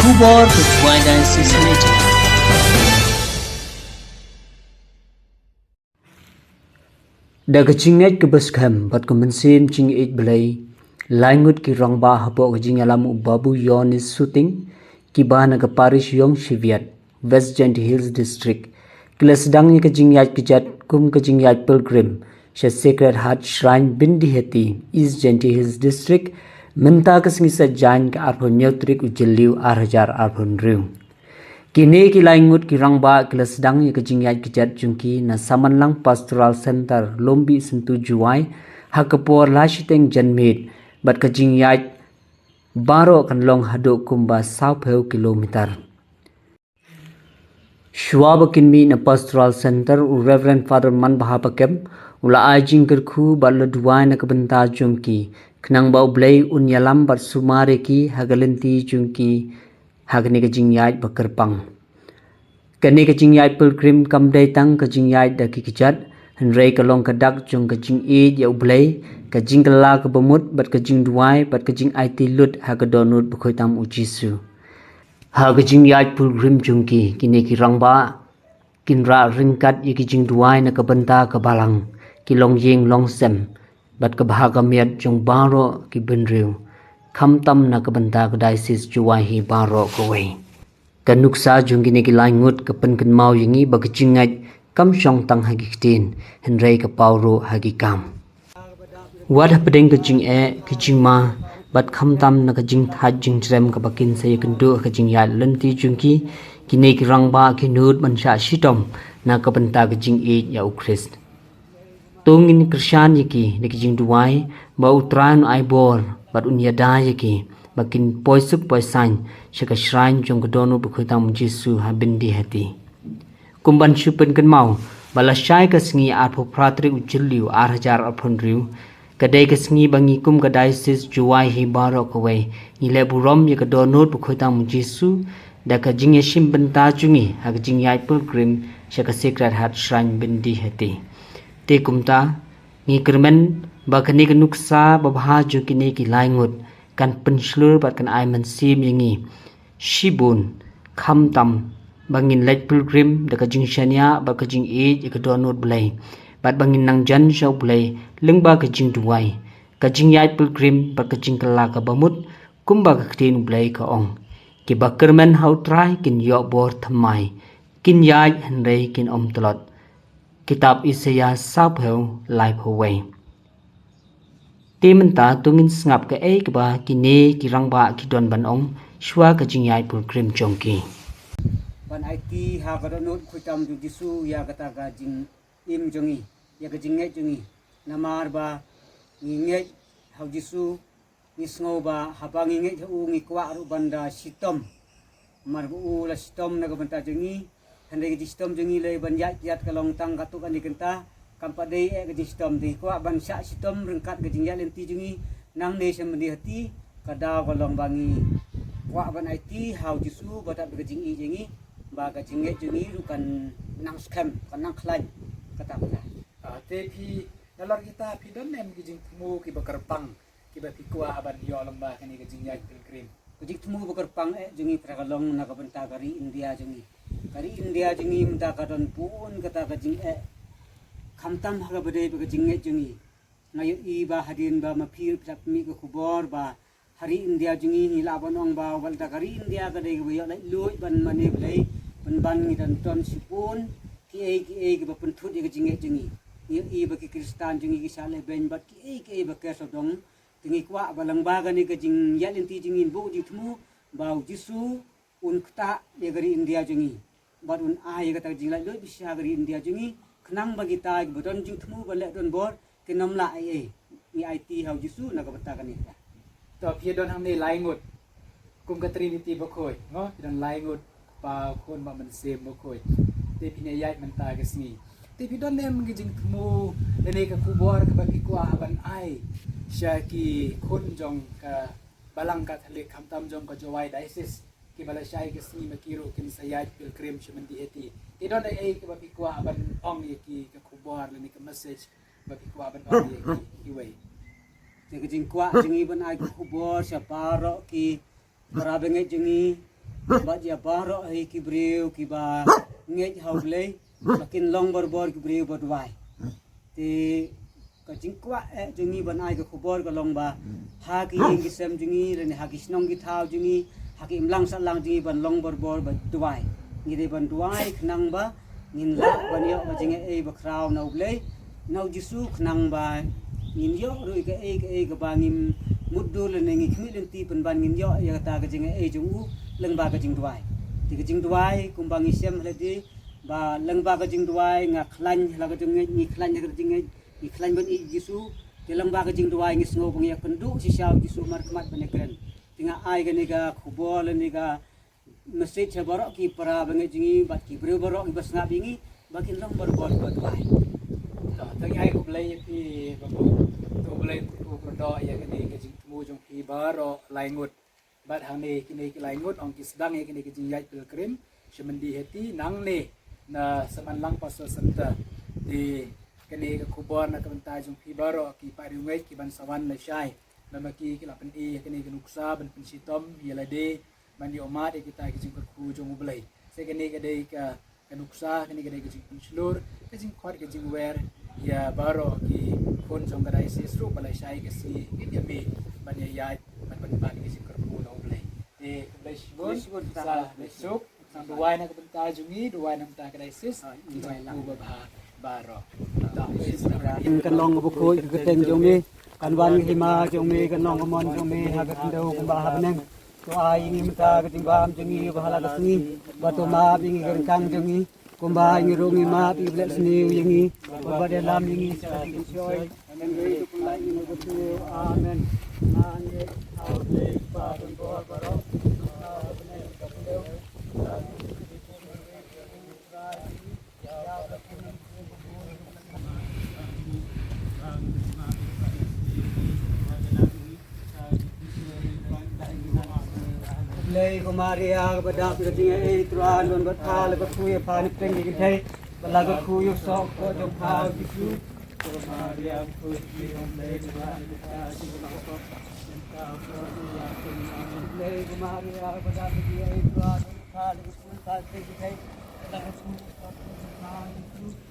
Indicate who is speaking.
Speaker 1: kubor berbuai dan sesemeja. Da kecingait ke beskam bat kemensim cing it belai langut ki rangba habo kecing alam babu yonis shooting ki bahana ke parish yong shiviat West Gent Hills District kila sedang ni kecing yat kejat kum kecing yat pilgrim she Sacred Heart Shrine bindi heti East Gent Hills District menta kesengi sajan ke arpon neutrik ujeliu arhajar arpon riu kini ki langut ki rangba kila sedang ya kecing yat kejat jungki na Samanlang Pastoral Center Lombi sentu juai hakapor lashiteng janmit bat kecing yat baro kan long haduk kumba 10 kilometer Shwab kinmi na Pastoral Center u Reverend Father Man Bahapakem ula ajing kerku bala duai na kabenta jungki kenang bau blay unyalam bat sumare ki hagalenti jungki hagni kecing yat bakerpang kani kecing yat pilgrim kam datang kecing yat daki kejat henrei kalong kadak jung kecing id ya blay kecing kala ke bemut bat kecing duai bat kecing it lut hagadonut bukhoitam ujisu ha kecing yat pilgrim jungki kini kirangba kinra ringkat ye kecing duai na kabenta kabalang kilong ying long sem bat kabahagamiat jung baro ki benriu khamtam na kabenta kadaisis juai hi baro kawai kanuksa jung kini ki langut kapen kan mau yingi bagcingat kam syong tang hagi kitin henrei ka pauro hagi kam wad pedeng kecing kecing ma bat khamtam na kajing thaj jing trem ka bakin say kendu kajing ya lenti jungki kini ki rangba ki nut mansha shitom na kabenta kajing ya ukrist tungin krisyan yiki ni kajing duai ba utran aibor bat unyada yiki bakin poisuk poisan shaka shrine jong kadono bukhitam Jesu ha bindi hati kumban supen kan mau bala syai ka sngi arpo pratri ujliu arhajar apon riu kadai ka sngi bangi kum kadai sis juai hi baro kawai nile burom ye kadono bukhitam Jesu da ka jing yashim benta jungi ha jing yai pilgrim shaka Sacred Heart Shrine bindi hati te kumta ni kermen ba kani ka nuksa babha ju kini ki laingut kan penslur bat kan ai mensim yangi shibun khamtam bangin late pilgrim da kajing shania ba kajing e ka donut blai bat bangin nang jan show blai lengba kajing duai kajing yai pilgrim bat kajing kala ka bamut kumba ka tin blai ka ong ki bakerman how try kin yo bor thamai kin yai henrei kin om tolot kitab Isaiah sabheu life away Timenta tungin ngap ke ba kini kirangba kidon banong shwa ka jingyai pilgrim jongki
Speaker 2: ban IT ha ka donut khuitam ju Jesu ya kata ka jing im jongi ya ka jingai jongi namar ba ngingai hau Jesu nisngo ba haba ngingai u ngi kwa ru banda sitom mar bu la sitom na ka banta jongi hande ki sitom jongi le ban yat kalong tang katuk ani kenta kampa dei ke sistem di ko ban sya sistem rengkat ke jingya lenti jungi nang ne semendi hati kada kolong bangi wa ban IT how Jesu bata ke jingi jingi ba ke jingi jungi rukan nang scam kan nang klan kata kata
Speaker 3: te pi dalam kita pi don nem ki jing temu ki bakarpang ki ba pikwa aban yo lomba kani ke jingya pilgrim
Speaker 2: kujik temu bakarpang jungi trakalong na kabenta kari India jungi menta kadon pun kata ke jingi khamtam haga bade be jinge jungi ngayo i ba hadin ba mapir prak mi ko khubor ba hari India jungi ni la banong ba wal ta kari India ka de yo lai loi ban mane blai ban ngi dan ton sipun ki e ba pun thut ge jinge jungi i ba ki kristan jungi ki sale ben ba ki e ba ka sodong tingi kwa balang ba ga ni ge jing yalenti jungi bu ji thmu ba Jesu un kta ye gari India jungi ba un a ye ga ta jing lai loi bisha gari India jungi kenang bagi ta bodon jing temu balek don bor kenom la ai ni IT hau Jesu na ka bata kan ya
Speaker 3: to pi don ham ni laingut kum ka trinity bokoi no don laingut pa kon ma man sem bokoi te pi ne yai man ta ka sni te pi don nem gi jing temu ne ka kubor ka bagi kwa ban ai sha ki kun jong ka balang ka thale khamtam jong ka jowai diocese ki bala shai ke sni makiro kin sayat pilgrim shmendi eti idon ai ke bapi kwa aban ong ki ke kubar ni ke message bapi kwa aban ong ki wei
Speaker 2: te ke jing kwa jingi ban ai kubor sa paro ki barabengai jingi ba dia baro ai ki breu ki ba ngej hau blei makin long bor ki breu bot wai ti ka jingkwa jengi ban ai ka khobor ka long ba ha ki ing ki sem jengi le ha ki snong ki thau jengi ha ki imlang sa lang jengi ban long bor ba duai ngi de ban duai khnang ba ngin la ban yo ba jengi ei ba kraw nau blei nau jisu khnang ba ngin yo rui ka ei ka ba ngim muddu le ngi khmi len ti pen ban ngin yo ya ta ka jengi ei jungu leng ba ka jing duai ti ka jing duai kum ba ngi sem le di ba leng ba ka jing duai nga khlan la ka jengi ni khlan ka jengi iklan ban i jisu telang ba ka jing duai ngi sngo bang ya pendu si syau jisu mar kmat ban ekren tinga ai ga ni ga khubol ni ga message barok ki para bang jingi bat ki bro barok ki bas ngabi ngi bakin long bar bor ba duai
Speaker 3: tang ai ko blai pi babu to blai ko prodo ya ka ni ka jing mu jong pi baro laingut bat hang ni kini ki laingut ong ki sedang ya kini ki jing yai pilgrim shemendi heti nang ni na saman lang paso santa di kini ke kubur nak bentai jong pi baro ki pariungai ki ban sawan le syai nama ki la pen e kini ke nuksa ban pen sitom ya lade man di omat e kita ki jing ku jong ublai se kini ke dei ka nuksa kini ke dei ke jing pen slur ke jing khot ke jing wer ya baro ki kon jong ka dai sisru balai syai ke si dia me ban ya yai ban ban ki jing ku no ublai e ublai shibun sa besok duai nak bentai jungi duai nam ta ka dai sis duai lang ba baro
Speaker 2: kan long bu khoi ke teng jong mi kan wan hima jong mi kan long mon jong mi ha ka deu kum ba ha neng to ai ngi mta ka ting bam jong mi ba hala kasni ba to ma bi ngi kan kang jong mi kum ba ngi ro ngi ma bi ble sni ngi ba de lam ngi sa ti choi nang ngi tu kum lai ngi tu amen ma ngi au le pa don bo ba ro lei ko maria ba da pi ting ei truan don ba tha le ba khu ye pa ni peng ni thai ba la ga khu yo so ko jo pha ki su ko maria ko ni on le ba ta si ba ko ta ko ya ko lei ko maria ba da pi ei truan don tha le ba khu pa ni thai la ga khu so ko jo pha ki su